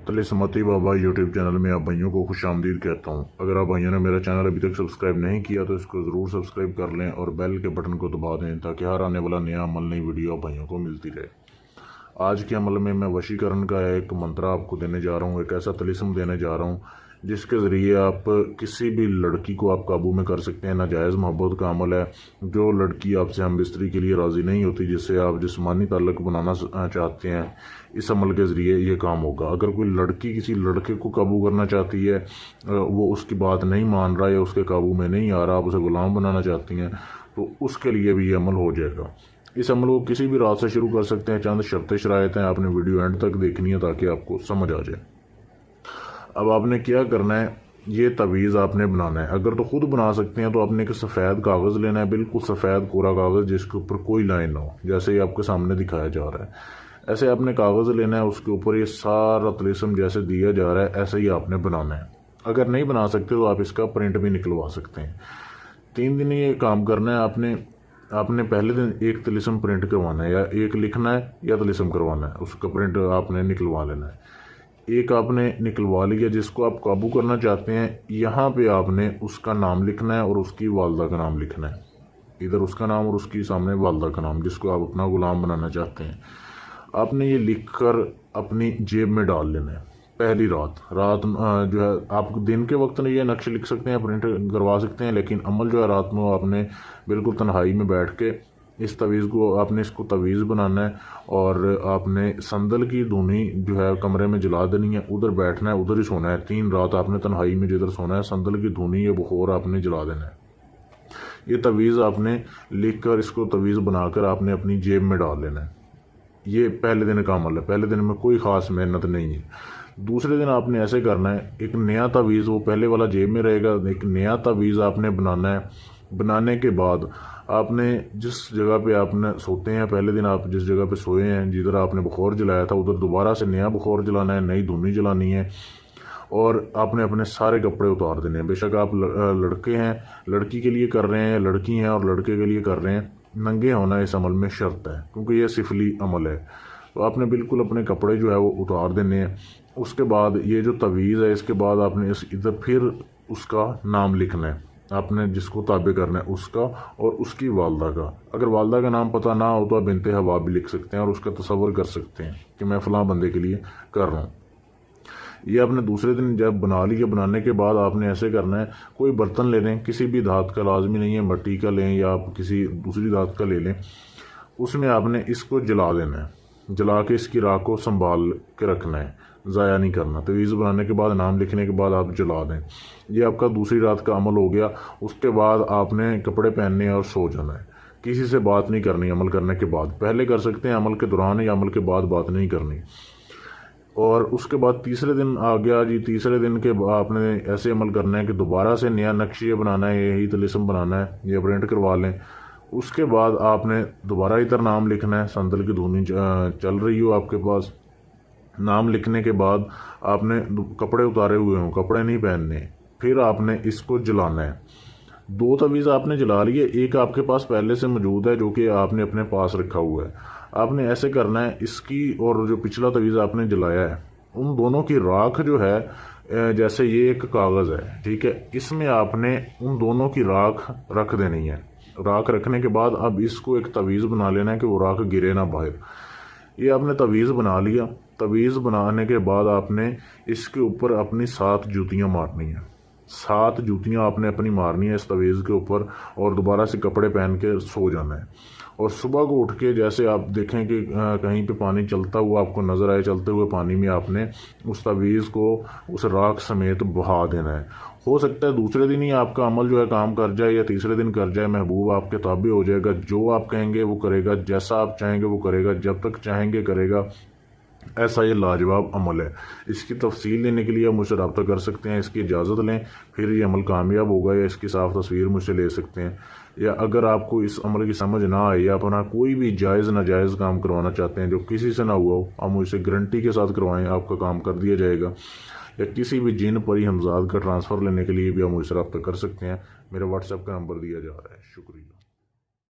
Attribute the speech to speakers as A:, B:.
A: तलिस्मती बाबा YouTube channel में आप भाइयों को खुश आमदीद कहता हूँ। अगर आप भाइयों ने मेरा चैनल अभी तक सब्सक्राइब नहीं किया तो इसको ज़रूर सब्सक्राइब कर लें और बेल के बटन को दबा दें ताकि हर आने वाला नया अमल नई वीडियो आप भाइयों को मिलती रहे। आज के अमल में मैं वशीकरण का एक मंत्र आपको देने जा रहा हूँ, एक ऐसा तलिस्म देने जा रहा हूँ जिसके ज़रिए आप किसी भी लड़की को आप काबू में कर सकते हैं। नाजायज़ मोहब्बत का अमल है। जो लड़की आपसे हम बिस्तरी के लिए राज़ी नहीं होती, जिससे आप जिस्मानी ताल्लुक़ बनाना चाहते हैं, इस अमल के ज़रिए ये काम होगा। अगर कोई लड़की किसी लड़के को काबू करना चाहती है, वो उसकी बात नहीं मान रहा या उसके काबू में नहीं आ रहा, आप उसे ग़ुलाम बनाना चाहती हैं, तो उसके लिए भी ये अमल हो जाएगा। इस अमल को किसी भी रात से शुरू कर सकते हैं। चंद शर्तें शरायतें आपने वीडियो एंड तक देखनी है ताकि आपको समझ आ जाए। अब आपने क्या करना है, ये तवीज़ आपने बनाना है। अगर तो ख़ुद बना सकते हैं तो आपने एक सफ़ेद कागज़ लेना है, बिल्कुल सफ़ेद कोरा कागज़ जिसके ऊपर कोई लाइन ना हो, जैसे ये आपके सामने दिखाया जा रहा है। ऐसे आपने कागज़ लेना है, उसके ऊपर ये सारा तलिस्म जैसे दिया जा रहा है ऐसे ही आपने बनाना है। अगर नहीं बना सकते तो आप इसका प्रिंट भी निकलवा सकते हैं। 3 दिन ये काम करना है। आपने पहले दिन एक तलिस्म प्रिंट करवाना है, या एक लिखना है या तलिस्म करवाना है, उसका प्रिंट आपने निकलवा लेना है। एक आपने निकलवा लिया जिसको आप काबू करना चाहते हैं, यहाँ पे आपने उसका नाम लिखना है और उसकी वालदा का नाम लिखना है। इधर उसका नाम और उसकी सामने वालदा का नाम, जिसको आप अपना गुलाम बनाना चाहते हैं। आपने ये लिख कर अपनी जेब में डाल लेना है। पहली रात जो है, आप दिन के वक्त ये नक्शे लिख सकते हैं, प्रिंट करवा सकते हैं, लेकिन अमल जो है रात में आपने बिल्कुल तन्हाई में बैठ के इस तवीज़ को आपने इसको तवीज़ बनाना है और आपने संदल की धुनी जो है कमरे में जला देनी है। उधर बैठना है, उधर ही सोना है। 3 रात आपने तन्हाई में जिधर सोना है, संदल की धुनी या बखोर आपने जला देना है। ये तवीज़ आपने लिख कर इसको तवीज़ बनाकर आपने अपनी जेब में डाल लेना है। ये पहले दिन का अमल है। पहले दिन में कोई ख़ास मेहनत नहीं है। दूसरे दिन आपने ऐसे करना है, एक नया तवीज़, वो पहले वाला जेब में रहेगा, एक नया तवीज़ आपने बनाना है। बनाने के बाद आपने जिस जगह पे आपने सोते हैं, पहले दिन आप जिस जगह पे सोए हैं, जिधर आपने बखौर जलाया था, उधर दोबारा से नया बखौर जलाना है, नई धुनी जलानी है और आपने अपने सारे कपड़े उतार देने हैं। बेशक आप लड़के हैं, लड़की के लिए कर रहे हैं, लड़की हैं और लड़के के लिए कर रहे हैं, नंगे होना इस अमल में शर्त है, क्योंकि यह सिफली अमल है। तो आपने बिल्कुल अपने कपड़े जो है वो उतार देने हैं। उसके बाद ये जो तवीज़ है, इसके बाद आपने इधर फिर उसका नाम लिखना है। आपने जिसको ताबे करना है उसका और उसकी वालदा का। अगर वालदा का नाम पता ना हो तो आप बिनते हवा भी लिख सकते हैं और उसका तसव्वुर कर सकते हैं कि मैं फ़लाँ बंदे के लिए कर रहा हूँ। ये आपने दूसरे दिन जब बना लिया, बनाने के बाद आपने ऐसे करना है, कोई बर्तन ले लें, किसी भी धात का, लाजमी नहीं है मिट्टी का लें या आप किसी दूसरी धात का ले लें। उसमें आपने इसको जला देना है। जला के इसकी राख को संभाल के रखना है, ज़ाया नहीं करना। तवीज़ बनाने के बाद, नाम लिखने के बाद आप जला दें। ये आपका दूसरी रात का अमल हो गया। उसके बाद आपने कपड़े पहनने और सो जाना है। किसी से बात नहीं करनी अमल करने के बाद। पहले कर सकते हैं, अमल के दौरान या अमल के बाद बात नहीं करनी। और उसके बाद तीसरे दिन आ गया जी। तीसरे दिन के बाद आपने ऐसे अमल करना है कि दोबारा से नया नक्शे बनाना है, यही तलिस्म बनाना है, ये प्रिंट करवा लें। उसके बाद आपने दोबारा इधर नाम लिखना है, संदल की धुनी चल रही हो आपके पास। नाम लिखने के बाद आपने कपड़े उतारे हुए हों, कपड़े नहीं पहनने। फिर आपने इसको जलाना है। 2 तवीज़ आपने जला लिए, एक आपके पास पहले से मौजूद है जो कि आपने अपने पास रखा हुआ है। आपने ऐसे करना है, इसकी और जो पिछला तवीज़ आपने जलाया है, उन दोनों की राख जो है, जैसे ये एक कागज़ है, ठीक है, इसमें आपने उन दोनों की राख रख देनी है। राख रखने के बाद अब इसको एक तवीज़ बना लेना है कि वो राख गिरे ना बाहर। ये आपने तवीज़ बना लिया। तवीज़ बनाने के बाद आपने इसके ऊपर अपनी 7 जूतियाँ मारनी हैं। 7 जूतियाँ आपने अपनी मारनी है इस तवीज़ के ऊपर और दोबारा से कपड़े पहन के सो जाना है। और सुबह को उठ के जैसे आप देखें कि कहीं पे पानी चलता हुआ आपको नज़र आए, चलते हुए पानी में आपने उस तवीज़ को उस राख समेत बहा देना है। हो सकता है दूसरे दिन ही आपका अमल जो है काम कर जाए या तीसरे दिन कर जाए। महबूब आपके ताबे हो जाएगा, जो आप कहेंगे वो करेगा, जैसा आप चाहेंगे वो करेगा, जब तक चाहेंगे करेगा। ऐसा ये लाजवाब अमल है। इसकी तफसील लेने के लिए आप मुझसे रब्ता कर सकते हैं, इसकी इजाज़त लें, फिर ये अमल कामयाब होगा, या इसकी साफ तस्वीर मुझसे ले सकते हैं। या अगर आपको इस अमल की समझ ना आए या अपना कोई भी जायज़ नाजायज़ काम करवाना चाहते हैं जो किसी से ना हुआ हो, आप मुझसे गारंटी के साथ करवाएं, आपका काम कर दिया जाएगा। या किसी भी जिन परी हमजाद का ट्रांसफ़र लेने के लिए भी आप मुझसे रब्ता कर सकते हैं। मेरा व्हाट्सएप का नंबर दिया जा रहा है। शुक्रिया।